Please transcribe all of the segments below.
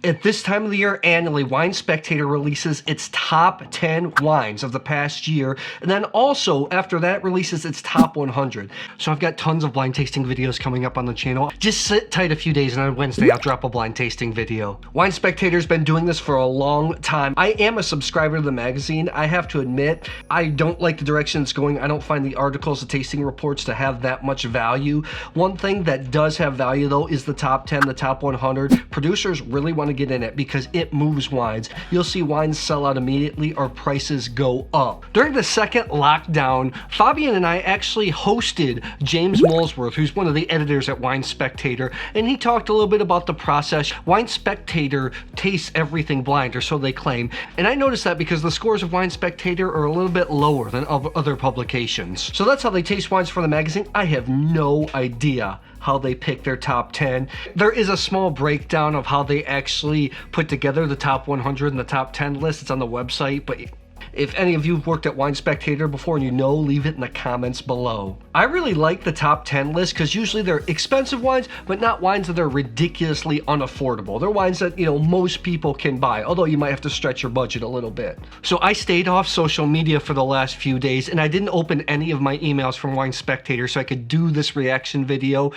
At this time of the year, annually, Wine Spectator releases its top 10 wines of the past year, and then also, after that, releases its top 100. So I've got tons of blind tasting videos coming up on the channel. Just sit tight a few days, and on Wednesday, I'll drop a blind tasting video. Wine Spectator's been doing this for a long time. I am a subscriber to the magazine. I have to admit, I don't like the direction it's going. I don't find the articles, the tasting reports to have that much value. One thing that does have value, though, is the top 10, the top 100. Producers really want to get in it because it moves wines. You'll see wines sell out immediately or prices go up. During the second lockdown, Fabian and I actually hosted James Molesworth, who's one of the editors at Wine Spectator, and he talked a little bit about the process. Wine Spectator tastes everything blind, or so they claim, and I noticed that because the scores of Wine Spectator are a little bit lower than of other publications. So that's how they taste wines for the magazine. I have no idea how they pick their top 10. There is a small breakdown of how they actually put together the top 100 and the top 10 list. It's on the website, but if any of you have worked at Wine Spectator before and you know, leave it in the comments below. I really like the top 10 list because usually they're expensive wines, but not wines that are ridiculously unaffordable. They're wines that, you know, most people can buy, although you might have to stretch your budget a little bit. So I stayed off social media for the last few days, and I didn't open any of my emails from Wine Spectator so I could do this reaction video.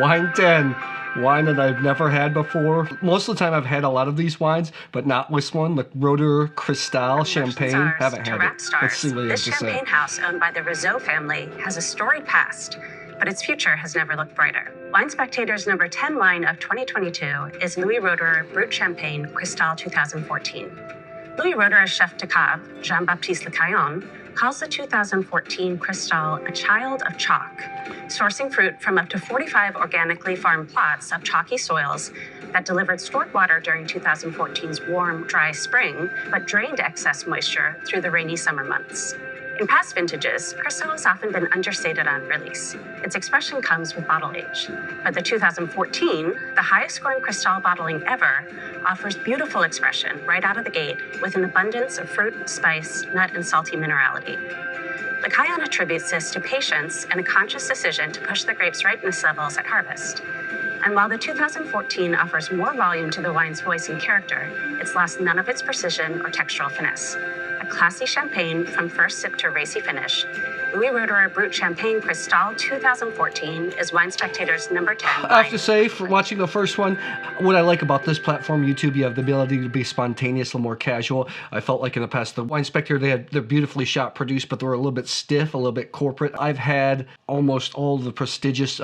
Wine 10. Wine that I've never had before. Most of the time I've had a lot of these wines, but not this one, the Roederer Cristal Champagne. Haven't had it. Let's see what you have to say. This champagne house owned by the Riserva family has a storied past, but its future has never looked brighter. Wine Spectator's number 10 wine of 2022 is Louis Roederer Brut Champagne Cristal 2014. Louis Roederer's chef de cave, Jean-Baptiste Lecaillon, calls the 2014 Cristal a child of chalk, sourcing fruit from up to 45 organically farmed plots of chalky soils that delivered stored water during 2014's warm, dry spring, but drained excess moisture through the rainy summer months. In past vintages, Cristal has often been understated on release. Its expression comes with bottle age. But the 2014, the highest scoring Cristal bottling ever, offers beautiful expression right out of the gate with an abundance of fruit, spice, nut, and salty minerality. Lecaillon attributes this to patience and a conscious decision to push the grape's ripeness levels at harvest. And while the 2014 offers more volume to the wine's voice and character, it's lost none of its precision or textural finesse. A classy champagne from first sip to racy finish, Louis Roederer Brut Champagne Cristal 2014 is Wine Spectator's number 10 wine. I have to say, for watching the first one, what I like about this platform, YouTube, you have the ability to be spontaneous, a little more casual. I felt like in the past, the Wine Spectator, they're beautifully shot, produced, but they were a little bit stiff, a little bit corporate. I've had almost all the prestigious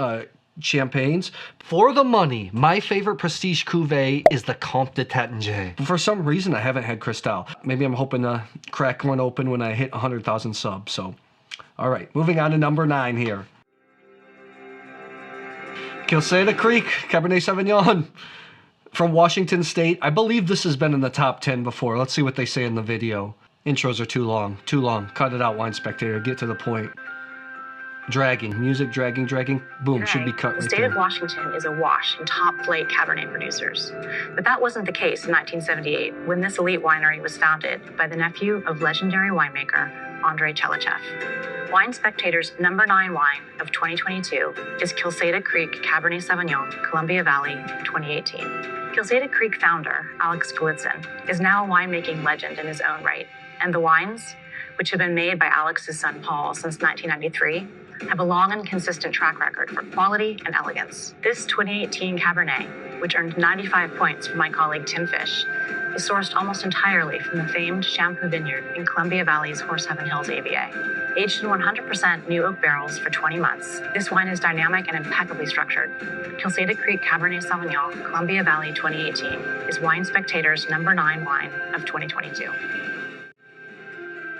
champagnes. For the money, my favorite prestige cuvee is the Comte de Taittinger. For some reason, I haven't had Cristal. Maybe I'm hoping to crack one open when I hit 100,000 subs. So, all right, moving on to number 9 here. Quilceda Creek Cabernet Sauvignon from Washington State. I believe this has been in the top 10 before. Let's see what they say in the video. Intros are too long. Too long. Cut it out, Wine Spectator. Get to the point. Dragging, music, dragging. Boom, Today, should be cut right the state there. of Washington is awash in top-flight Cabernet producers. But that wasn't the case in 1978, when this elite winery was founded by the nephew of legendary winemaker Andrei Tchelistcheff. Wine Spectator's number 9 wine of 2022 is Quilceda Creek Cabernet Sauvignon, Columbia Valley, 2018. Quilceda Creek founder, Alex Golitsyn, is now a winemaking legend in his own right, and the wines, which have been made by Alex's son Paul since 1993, have a long and consistent track record for quality and elegance. This 2018 Cabernet, which earned 95 points from my colleague Tim Fish, is sourced almost entirely from the famed Shampoo Vineyard in Columbia Valley's Horse Heaven Hills AVA. Aged in 100% new oak barrels for 20 months, this wine is dynamic and impeccably structured. Quilceda Creek Cabernet Sauvignon, Columbia Valley 2018 is Wine Spectator's number 9 wine of 2022.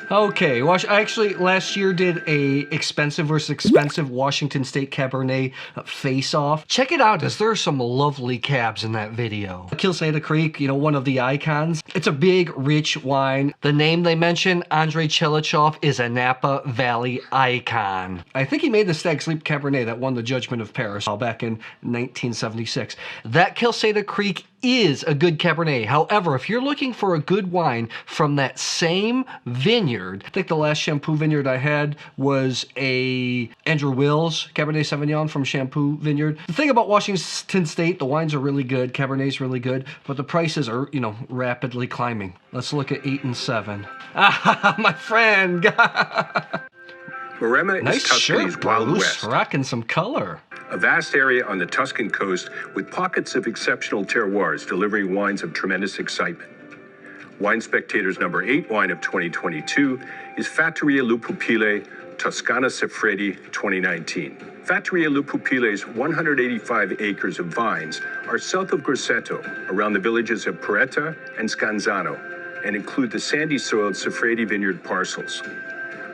Okay, I actually last year did a expensive versus expensive Washington State Cabernet face-off. Check it out, as there are some lovely cabs in that video. Quilceda Creek, you know, one of the icons. It's a big, rich wine. The name they mention, Andrei Tchelistcheff, is a Napa Valley icon. I think he made the Stag's Leap Cabernet that won the Judgment of Paris back in 1976. That Quilceda Creek is a good Cabernet. However, if you're looking for a good wine from that same vineyard, I think the last Shampoo vineyard I had was a Andrew Wills Cabernet Sauvignon from Shampoo Vineyard. The thing about Washington State, the wines are really good, Cabernet's really good, but the prices are, rapidly climbing. Let's look at 8 and 7. Ah, my friend. Maremma Nice is Tuscany's shirt, Wild Bruce. West, Rocking some color. a vast area on the Tuscan coast with pockets of exceptional terroirs delivering wines of tremendous excitement. Wine Spectator's number 8 wine of 2022 is Fattoria Lu Pupille Toscana Saffredi 2019. Fattoria Lu Pupille's 185 acres of vines are south of Grosseto, around the villages of Porretta and Scanzano, and include the sandy-soiled Saffredi vineyard parcels.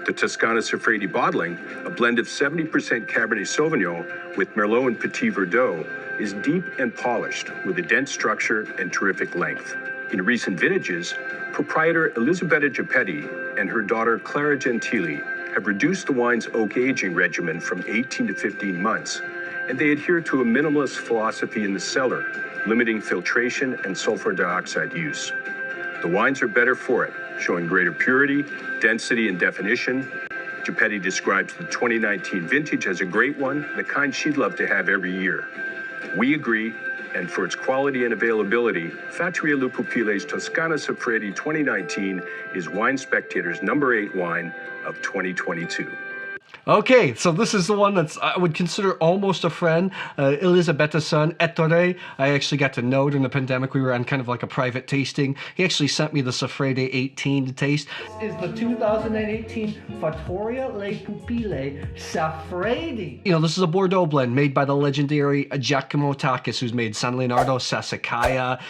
The Toscana Saffredi bottling, a blend of 70% Cabernet Sauvignon with Merlot and Petit Verdot, is deep and polished with a dense structure and terrific length. In recent vintages, proprietor Elisabetta Gepetti and her daughter Clara Gentili have reduced the wine's oak aging regimen from 18 to 15 months, and they adhere to a minimalist philosophy in the cellar, limiting filtration and sulfur dioxide use. The wines are better for it, showing greater purity, density, and definition. Gepetti describes the 2019 vintage as a great one, the kind she'd love to have every year. We agree, and for its quality and availability, Fattoria Lu Pupille's Toscana Saffredi 2019 is Wine Spectator's number 8 wine of 2022. Okay, so this is the one that's I would consider almost a friend, Elisabetta's son, Ettore. I actually got to know during the pandemic. We were on kind of like a private tasting. He actually sent me the Saffredi 18 to taste. This is the 2018 Fattoria Le Pupille Saffredi. This is a Bordeaux blend made by the legendary Giacomo Takis, who's made San Leonardo, Sassicaia,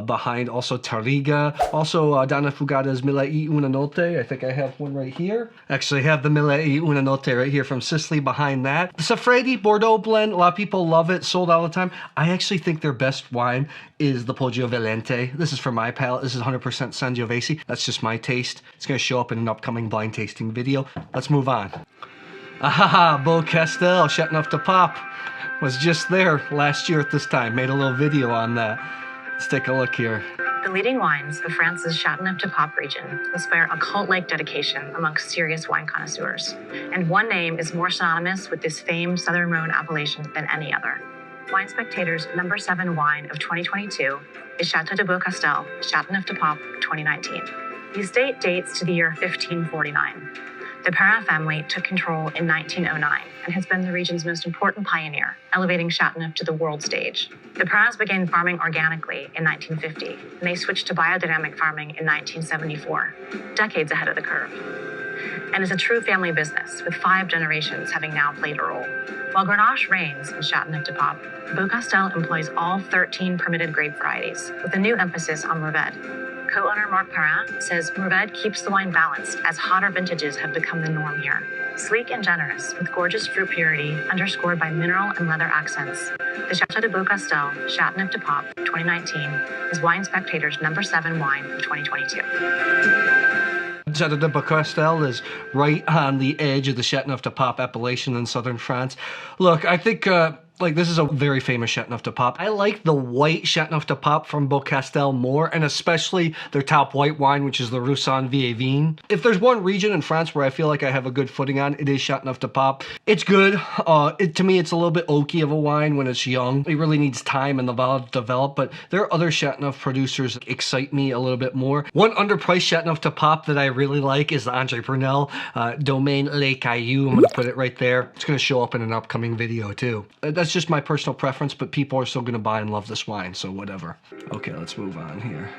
behind also Tarriga, also Donna Fugata's Mille e Una Notte. I think I have one right here. Actually, I have the Mille e Una Notte right here from Sicily behind that. The Saffredi Bordeaux blend, a lot of people love it, sold all the time. I actually think their best wine is the Poggio Valente. This is for my palate. This is 100% Sangiovese. That's just my taste. It's going to show up in an upcoming blind tasting video. Let's move on. Beaucastel, Châteauneuf-du-Pape. Was just there last year at this time. Made a little video on that. Let's take a look here. The leading wines of France's Châteauneuf-du-Pape region inspire a cult-like dedication amongst serious wine connoisseurs, and one name is more synonymous with this famed Southern Rhone appellation than any other. Wine Spectator's number 7 wine of 2022 is Château de Beaucastel, Châteauneuf-du-Pape 2019. The estate dates to the year 1549. The Perrin family took control in 1909 and has been the region's most important pioneer, elevating Châteauneuf to the world stage. The Perrins began farming organically in 1950, and they switched to biodynamic farming in 1974, decades ahead of the curve. And is a true family business, with 5 generations having now played a role. While Grenache reigns in Châteauneuf-du-Pape, Beaucastel employs all 13 permitted grape varieties, with a new emphasis on Mourvèdre. Co-owner Marc Perrin says Mourvèdre keeps the wine balanced as hotter vintages have become the norm here. Sleek and generous, with gorgeous fruit purity underscored by mineral and leather accents, the Château de Beaucastel Châteauneuf-du-Pape 2019 is Wine Spectator's number 7 wine of 2022. Château de Beaucastel is right on the edge of the Châteauneuf-du-Pape appellation in southern France. Look, I think this is a very famous Châteauneuf-du-Pape. I like the white Châteauneuf-du-Pape from Beaucastel more, and especially their top white wine, which is the Roussan Vieillevin. If there's one region in France where I feel like I have a good footing on, it is Châteauneuf-du-Pape. It's good. To me, it's a little bit oaky of a wine when it's young. It really needs time and the valley to develop, but there are other Châteauneuf producers that excite me a little bit more. One underpriced Châteauneuf-du-Pape that I really like is the Andre Brunel Domaine Les Cailloux. I'm going to put it right there. It's going to show up in an upcoming video too. That's just my personal preference, but people are still going to buy and love this wine, so whatever. Okay, let's move on here.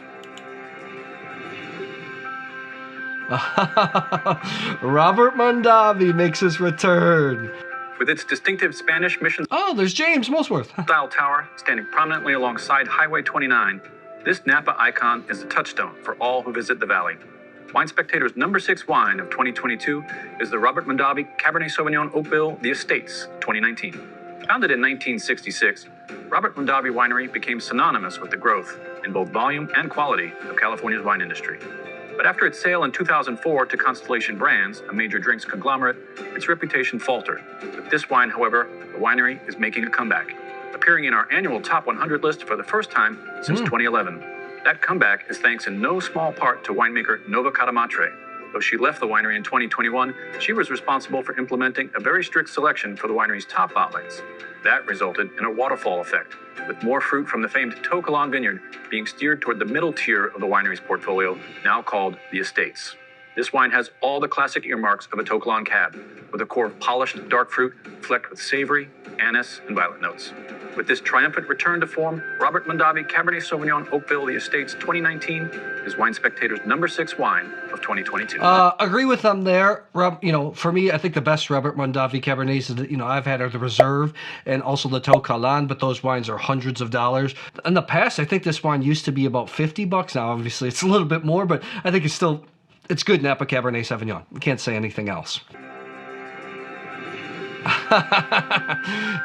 Robert Mondavi makes his return. With its distinctive Spanish mission Oh, there's James Molesworth. style tower standing prominently alongside Highway 29, this Napa icon is the touchstone for all who visit the valley. Wine Spectator's number 6 wine of 2022 is the Robert Mondavi Cabernet Sauvignon Oakville The Estates 2019. Founded in 1966, Robert Mondavi Winery became synonymous with the growth in both volume and quality of California's wine industry. But after its sale in 2004 to Constellation Brands, a major drinks conglomerate, its reputation faltered. With this wine, however, the winery is making a comeback. The appearing in our annual Top 100 list for the first time since 2011. That comeback is thanks in no small part to winemaker Nova Cadamatre. Though she left the winery in 2021, she was responsible for implementing a very strict selection for the winery's top bottlings. That resulted in a waterfall effect, with more fruit from the famed Tokalon vineyard being steered toward the middle tier of the winery's portfolio, now called the Estates. This wine has all the classic earmarks of a Tokalon cab, with a core of polished dark fruit flecked with savory, anise, and violet notes. With this triumphant return to form, Robert Mondavi Cabernet Sauvignon Oakville The Estates 2019 is Wine Spectator's #6 wine of 2022. Agree with them there. For me, I think the best Robert Mondavi Cabernets I've had are the Reserve and also the Tokalon, but those wines are hundreds of dollars. In the past, I think this wine used to be about $50. Now, obviously, it's a little bit more, but I think it's good Napa Cabernet Sauvignon. You can't say anything else.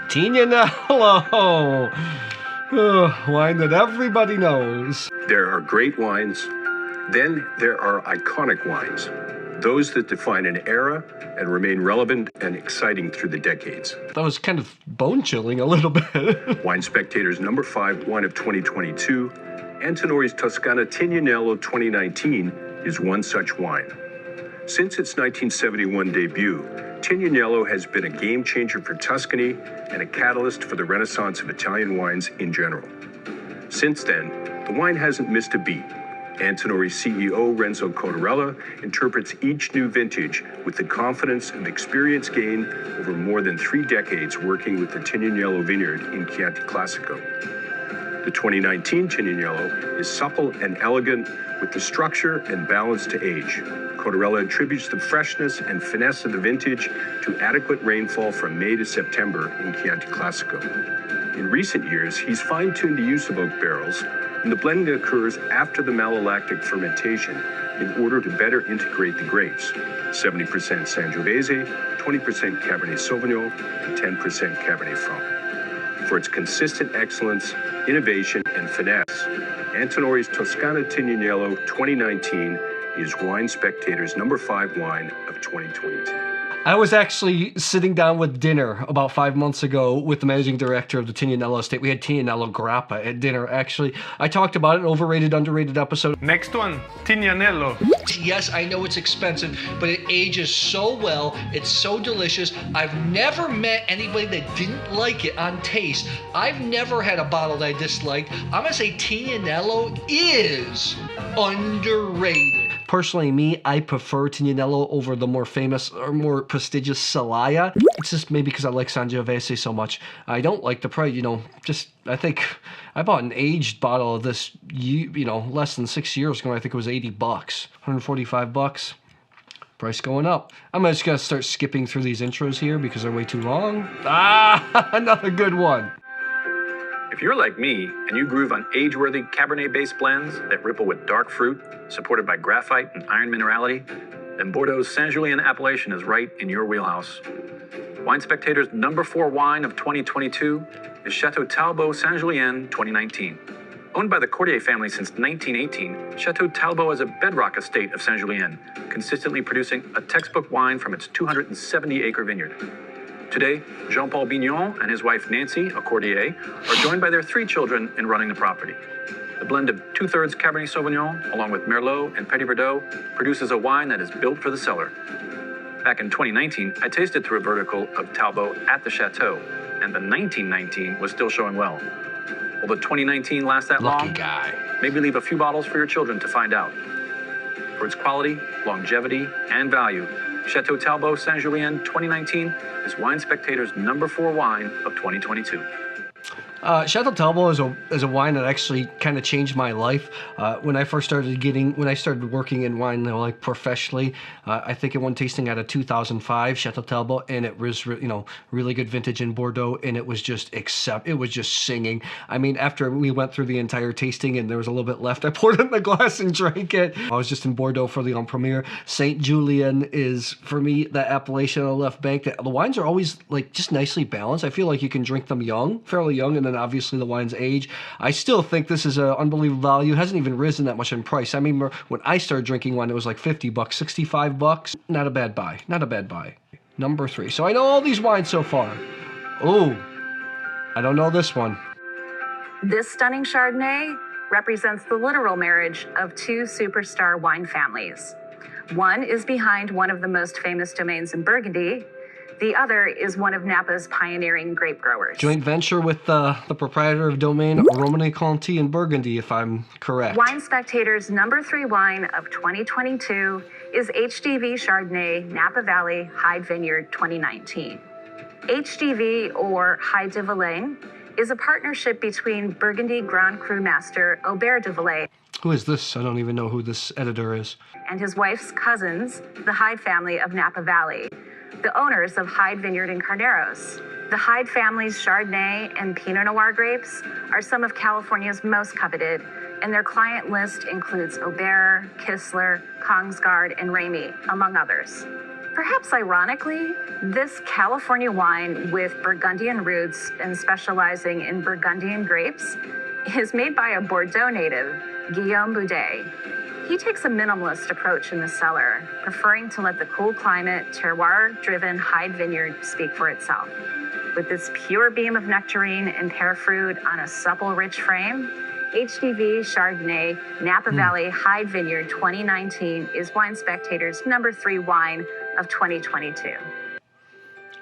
Tignanello, wine that everybody knows. There are great wines. Then there are iconic wines, those that define an era and remain relevant and exciting through the decades. That was kind of bone-chilling a little bit. Wine Spectator's #5 wine of 2022, Antinori's Toscana Tignanello 2019, is one such wine. Since its 1971 debut, Tignanello has been a game changer for Tuscany and a catalyst for the renaissance of Italian wines in general. Since then, the wine hasn't missed a beat. Antinori CEO Renzo Cotarella interprets each new vintage with the confidence and experience gained over more than 3 decades working with the Tignanello vineyard in Chianti Classico. The 2019 Tignanello is supple and elegant with the structure and balance to age. Cotarella attributes the freshness and finesse of the vintage to adequate rainfall from May to September in Chianti Classico. In recent years, he's fine-tuned the use of oak barrels, and the blending occurs after the malolactic fermentation in order to better integrate the grapes. 70% Sangiovese, 20% Cabernet Sauvignon, and 10% Cabernet Franc. For its consistent excellence, innovation, and finesse, Antinori's Toscana Tignanello 2019 is Wine Spectator's #5 wine of 2022. I was actually sitting down with dinner about 5 months ago with the managing director of the Tignanello estate. We had Tignanello Grappa at dinner, actually. I talked about it, an overrated, underrated episode. Next one, Tignanello. Yes, I know it's expensive, but it ages so well. It's so delicious. I've never met anybody that didn't like it on taste. I've never had a bottle that I disliked. I'm going to say Tignanello is underrated. Personally, I prefer Tignanello over the more famous or more prestigious Cellar. It's just maybe because I like Sangiovese so much. I don't like the price, I think I bought an aged bottle of this, less than 6 years ago. I think it was $80, $145. Price going up. I'm just going to start skipping through these intros here because they're way too long. Another good one. If you're like me and you groove on age-worthy Cabernet-based blends that ripple with dark fruit, supported by graphite and iron minerality, then Bordeaux's Saint-Julien appellation is right in your wheelhouse. Wine Spectator's #4 wine of 2022 is Château Talbot Saint-Julien 2019. Owned by the Cordier family since 1918, Château Talbot is a bedrock estate of Saint-Julien, consistently producing a textbook wine from its 270-acre vineyard. Today, Jean-Paul Bignon and his wife Nancy, a Cordier, are joined by their 3 children in running the property. The blend of 2/3 Cabernet Sauvignon, along with Merlot and Petit Verdot, produces a wine that is built for the cellar. Back in 2019, I tasted through a vertical of Talbot at the Chateau, and the 1919 was still showing well. Will the 2019 last that long? Lucky guy. Maybe leave a few bottles for your children to find out. For its quality, longevity, and value, Château Talbot Saint-Julien 2019 is Wine Spectator's #4 wine of 2022. Château Talbot is a wine that actually kind of changed my life. When I started working in wine, professionally, I think it won tasting out of 2005 Château Talbot, and it was really good vintage in Bordeaux, and it was just singing. I mean, after we went through the entire tasting and there was a little bit left, I poured it in the glass and drank it. I was just in Bordeaux for the premiere. Saint Julien is, for me, the appellation on the left bank. The wines are always just nicely balanced. I feel like you can drink them fairly young, and then obviously the wine's age. I still think this is an unbelievable value. It hasn't even risen that much in price. I mean, when I started drinking wine, it was like $50, $65. Not a bad buy. Not a bad buy. #3. So I know all these wines so far. Oh, I don't know this one. This stunning Chardonnay represents the literal marriage of two superstar wine families. One is behind one of the most famous domains in Burgundy. The other is one of Napa's pioneering grape growers. Joint venture with the proprietor of domain Romanée-Conti in Burgundy, if I'm correct. Wine Spectator's number 3 wine of 2022 is HDV Chardonnay Napa Valley Hyde Vineyard 2019. HDV, or Hyde de Villaine, is a partnership between Burgundy Grand Cru Master Aubert de Villaine. Who is this? I don't even know who this editor is. And his wife's cousins, the Hyde family of Napa Valley, the owners of Hyde Vineyard in Carneros. The Hyde family's Chardonnay and Pinot Noir grapes are some of California's most coveted, and their client list includes Aubert, Kistler, Kongsgaard, and Ramey, among others. Perhaps ironically, this California wine with Burgundian roots and specializing in Burgundian grapes is made by a Bordeaux native, Guillaume Boudet. He takes a minimalist approach in the cellar, preferring to let the cool climate, terroir-driven Hyde Vineyard speak for itself. With this pure beam of nectarine and pear fruit on a supple, rich frame, HDV Chardonnay Napa Valley Hyde Vineyard 2019 is Wine Spectator's number 3 wine of 2022.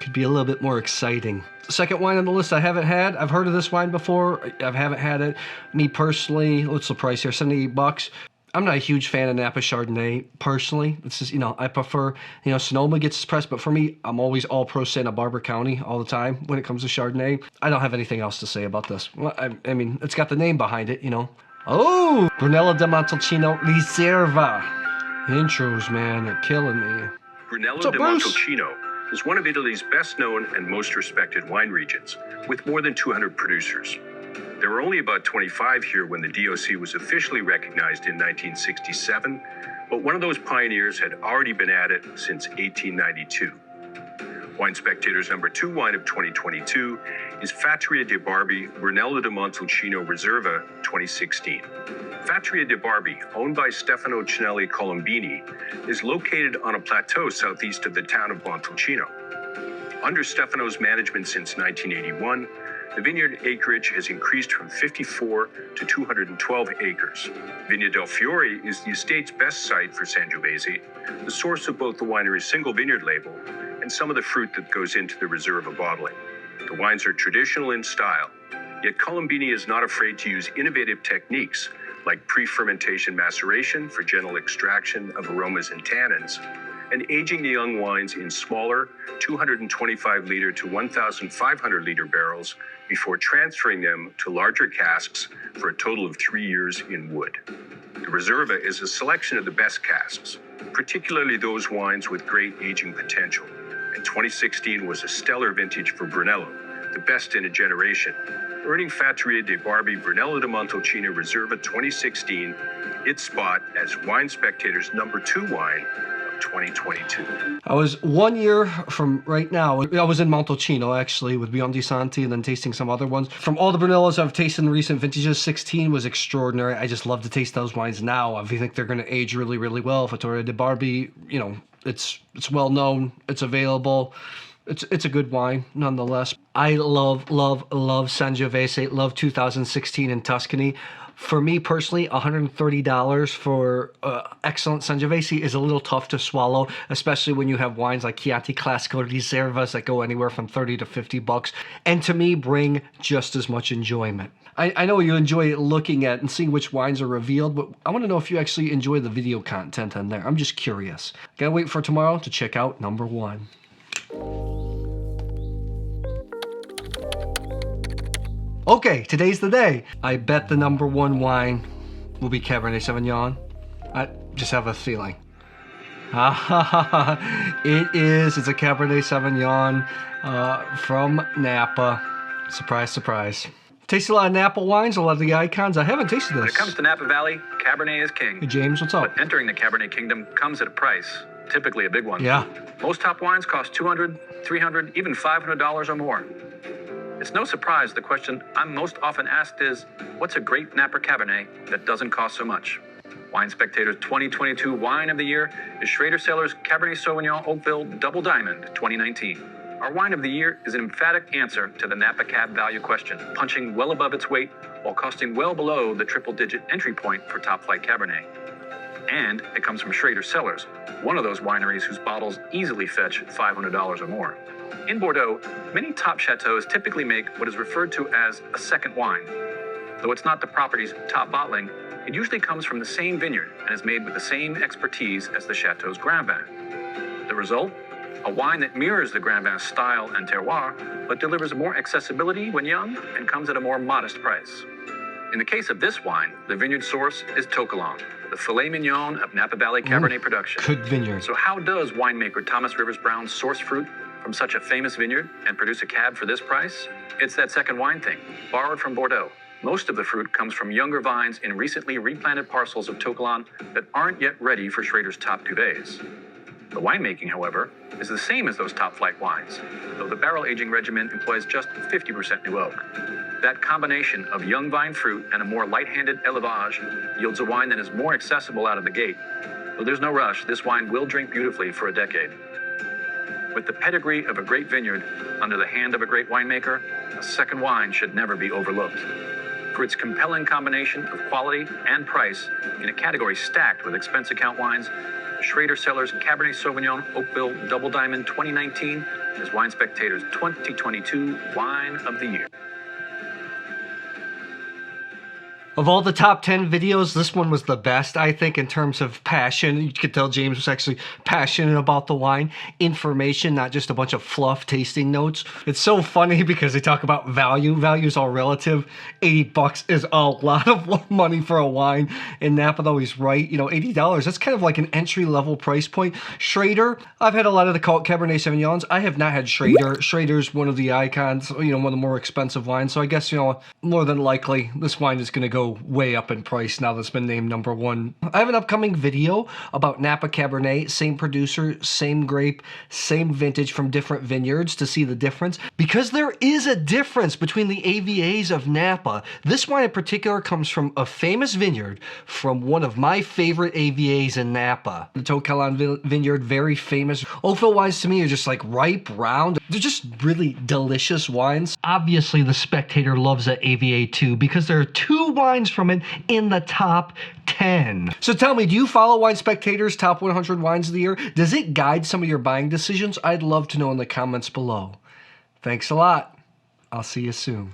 Could be a little bit more exciting. The second wine on the list I haven't had. I've heard of this wine before. I haven't had it. Me personally, what's the price here? $78. I'm not a huge fan of Napa Chardonnay, personally. It's just, I prefer, Sonoma gets pressed, but for me, I'm always all pro Santa Barbara County all the time when it comes to Chardonnay. I don't have anything else to say about this. Well, I mean, it's got the name behind it, Oh! Brunello de Montalcino Riserva. Intros, man, they're killing me. Brunello up, de Bruce? Montalcino is one of Italy's best known and most respected wine regions, with more than 200 producers. There were only about 25 here when the DOC was officially recognized in 1967, but one of those pioneers had already been at it since 1892. Wine Spectator's number 2 wine of 2022 is Fattoria de Barbi Brunello de Montalcino Riserva 2016. Fattoria de Barbi, owned by Stefano Cinelli Colombini, is located on a plateau southeast of the town of Montalcino. Under Stefano's management since 1981, the vineyard acreage has increased from 54 to 212 acres. Vigna del Fiore is the estate's best site for Sangiovese, the source of both the winery's single vineyard label and some of the fruit that goes into the Riserva bottling. The wines are traditional in style, yet Colombini is not afraid to use innovative techniques like pre-fermentation maceration for gentle extraction of aromas and tannins, and aging the young wines in smaller 225-liter to 1,500-liter barrels before transferring them to larger casks for a total of 3 years in wood. The Riserva is a selection of the best casks, particularly those wines with great aging potential. And 2016 was a stellar vintage for Brunello, the best in a generation, earning Fattoria de Barbi Brunello de Montalcino Riserva 2016 its spot as Wine Spectator's number 2 wine 2022. I was 1 year from right now. I was in Montalcino, actually, with Biondi Santi and then tasting some other ones. From all the Brunellos I've tasted in recent vintages, 16 was extraordinary. I just love to taste those wines now. I think they're going to age really, really well. Fattoria de Barbi, it's well known. It's available. It's a good wine, nonetheless. I love Sangiovese, love 2016 in Tuscany. For me personally, $130 for excellent Sangiovese is a little tough to swallow, especially when you have wines like Chianti Classico Riservas that go anywhere from $30 to $50, and to me bring just as much enjoyment. I know you enjoy looking at and seeing which wines are revealed, but I want to know if you actually enjoy the video content on there. I'm just curious. Gotta wait for tomorrow to check out number 1. Okay, today's the day. I bet the number 1 wine will be Cabernet Sauvignon. I just have a feeling. It is. It's a Cabernet Sauvignon from Napa. Surprise, surprise. Tasted a lot of Napa wines, a lot of the icons. I haven't tasted this. When it comes to Napa Valley, Cabernet is king. Hey, James, what's up? But entering the Cabernet kingdom comes at a price, typically a big one. Yeah. Most top wines cost $200, $300, even $500 or more. It's no surprise the question I'm most often asked is, what's a great Napa Cabernet that doesn't cost so much? Wine Spectator's 2022 Wine of the Year is Schrader Cellars Cabernet Sauvignon Oakville Double Diamond 2019. Our wine of the year is an emphatic answer to the Napa Cab value question, punching well above its weight while costing well below the triple-digit entry point for top-flight Cabernet. And it comes from Schrader Cellars, one of those wineries whose bottles easily fetch $500 or more. In Bordeaux, many top chateaus typically make what is referred to as a second wine. Though it's not the property's top bottling, it usually comes from the same vineyard and is made with the same expertise as the chateau's Grand Vin. The result? A wine that mirrors the Grand Vin's style and terroir, but delivers more accessibility when young and comes at a more modest price. In the case of this wine, the vineyard source is Toquelin, the filet mignon of Napa Valley Cabernet production. Good vineyard. So how does winemaker Thomas Rivers Brown source fruit from such a famous vineyard and produce a cab for this price? It's that second wine thing, borrowed from Bordeaux. Most of the fruit comes from younger vines in recently replanted parcels of Toquelin that aren't yet ready for Schrader's top cuvées. The winemaking, however, is the same as those top-flight wines, though the barrel aging regimen employs just 50% new oak. That combination of young vine fruit and a more light-handed élevage yields a wine that is more accessible out of the gate. Though there's no rush, this wine will drink beautifully for a decade. With the pedigree of a great vineyard under the hand of a great winemaker, a second wine should never be overlooked. For its compelling combination of quality and price in a category stacked with expense account wines, Schrader Cellars Cabernet Sauvignon Oakville Double Diamond 2019 is Wine Spectator's 2022 Wine of the Year. Of all the top 10 videos, this one was the best, I think, in terms of passion. You could tell James was actually passionate about the wine. Information, not just a bunch of fluff tasting notes. It's so funny because they talk about value. Value is all relative. $80 is a lot of money for a wine. In Napa, though, he's right. You know, $80, that's kind of like an entry-level price point. Schrader, I've had a lot of the Cabernet Sauvignons. I have not had Schrader. Schrader's one of the icons, you know, one of the more expensive wines. So I guess, you know, more than likely, this wine is going to go way up in price now that's been named number one. I have an upcoming video about Napa Cabernet, same producer, same grape, same vintage from different vineyards to see the difference. Because there is a difference between the AVAs of Napa. This wine in particular comes from a famous vineyard from one of my favorite AVAs in Napa. The Toquelin vineyard, very famous. Oakville wines to me are just like ripe, round. They're just really delicious wines. Obviously the Spectator loves that AVA too because there are two wines from it in the top 10. So tell me, do you follow Wine Spectator's top 100 wines of the year? Does it guide some of your buying decisions? I'd love to know in the comments below. Thanks a lot. I'll see you soon.